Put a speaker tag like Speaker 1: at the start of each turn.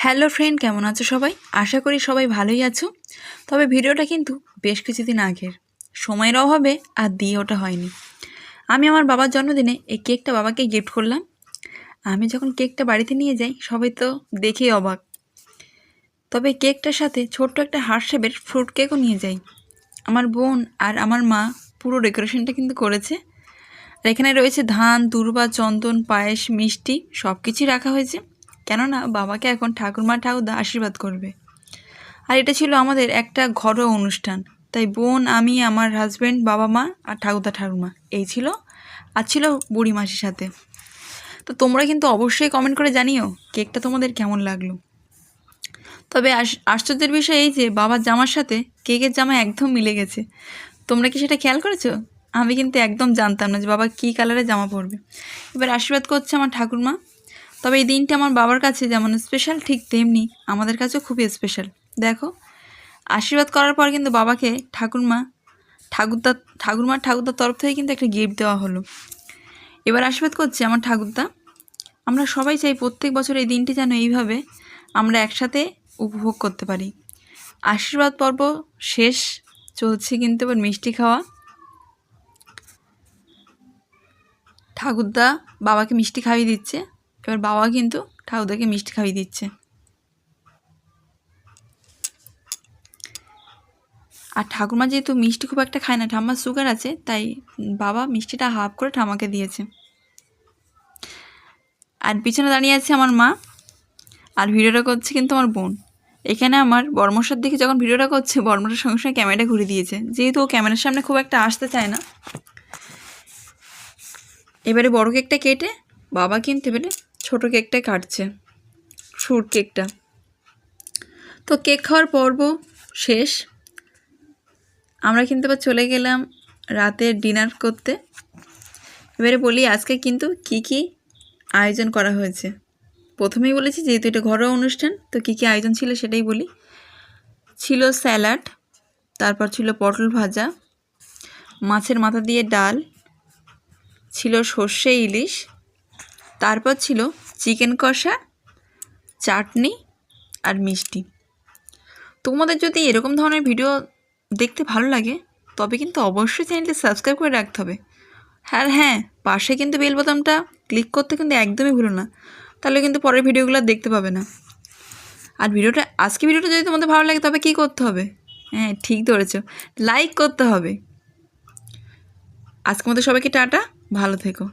Speaker 1: Hello friend, কেমন আছো সবাই? আশা করি সবাই ভালোই আছো। তবে ভিডিওটা কিন্তু বেশ কিছুদিন আগের, সময়ের অভাবে আর দিয়ে ওটা হয়নি। আমি আমার বাবার জন্মদিনে এই কেকটা বাবাকে গিফট করলাম। আমি যখন কেকটা বাড়িতে নিয়ে যাই সবাই তো দেখেই অবাক। তবে কেকটার সাথে ছোট্ট একটা হার্ট শেপের ফ্রুট কেকও নিয়ে যাই। আমার বোন আর আমার মা পুরো ডেকোরেশনটা কিন্তু করেছে। আর এখানে রয়েছে ধান, দূর্বা, চন্দন, পায়েস, মিষ্টি সব কিছুই রাখা হয়েছে, কেননা বাবাকে এখন ঠাকুরদা আশীর্বাদ করবে। আর এটা ছিল আমাদের একটা ঘরোয়া অনুষ্ঠান, তাই বোন, আমি, আমার হাজব্যান্ড, বাবা মা আর ঠাকুরমা এই ছিল। আর ছিল বুড়ি মাসির সাথে। তো তোমরা কিন্তু অবশ্যই কমেন্ট করে জানিও কেকটা তোমাদের কেমন লাগলো। তবে আশ্চর্যের বিষয় এই যে বাবার জামার সাথে কেকের জামা একদম মিলে গেছে। তোমরা কি সেটা খেয়াল করেছো? আমি কিন্তু একদম জানতাম না যে বাবা কী কালারের জামা পরবে। এবার আশীর্বাদ করছে আমার ঠাকুরমা। তবে এই দিনটা আমার বাবার কাছে যেমন স্পেশাল, ঠিক তেমনি আমাদের কাছেও খুবই স্পেশাল। দেখো, আশীর্বাদ করার পর কিন্তু বাবাকে ঠাকুরদার তরফ থেকে কিন্তু একটা গিফট দেওয়া হলো। এবার আশীর্বাদ করছে আমার ঠাকুরদা। আমরা সবাই চাই প্রত্যেক বছর এই দিনটি যেন এইভাবে আমরা একসাথে উপভোগ করতে পারি। আশীর্বাদ পর্ব শেষ, চলছে কিন্তু এবার মিষ্টি খাওয়া। ঠাকুরদা বাবাকে মিষ্টি খাইয়ে দিচ্ছে, এবার বাবা কিন্তু ঠাকুরদাকে মিষ্টি খাইয়ে দিচ্ছে। আর ঠাকুরমা যেহেতু মিষ্টি খুব একটা খায় না, ঠাম্মার সুগার আছে, তাই বাবা মিষ্টিটা হাফ করে ঠাম্মাকে দিয়েছে। আর পিছনে দাঁড়িয়ে আছে আমার মা, আর ভিডিওটা করছে কিন্তু আমার বোন। এখানে আমার বর্মশার দিকে যখন ভিডিওটা করছে, বর্মশার সঙ্গে সঙ্গে ক্যামেরাটা ঘুরে দিয়েছে, যেহেতু ও ক্যামেরার সামনে খুব একটা আসতে চায় না। এবারে বড় কেকটা কেটে বাবা কিন্তু এবারে ছোটো কেকটা কাটছে, ফ্রুট কেকটা। তো কেক খাওয়ার পর্ব শেষ, আমরা কিন্তু এবার চলে গেলাম রাতের ডিনার করতে। এবারে বলি আজকে কিন্তু কি আয়োজন করা হয়েছে। প্রথমেই বলেছি যেহেতু এটা ঘরোয়া অনুষ্ঠান, তো কী আয়োজন ছিল সেটাই বলি। ছিল স্যালাড, তারপর ছিল পটল ভাজা, মাছের মাথা দিয়ে ডাল, ছিল সর্ষে ইলিশ, তারপর ছিল চিকেন কষা, চাটনি আর মিষ্টি। তোমাদের যদি এরকম ধরনের ভিডিও দেখতে ভালো লাগে তবে কিন্তু অবশ্যই চ্যানেলটি সাবস্ক্রাইব করে রাখতে হবে। হ্যাঁ, পাশে কিন্তু বেল বোতামটা ক্লিক করতে কিন্তু একদমই ভুলো না, তাহলে কিন্তু পরের ভিডিওগুলো দেখতে পাবে না। আর আজকে ভিডিওটা যদি তোমাদের ভালো লাগে তবে কী করতে হবে? হ্যাঁ, ঠিক ধরেছো, লাইক করতে হবে। আজকের মতো সবাইকে টাটা, ভালো থেকো।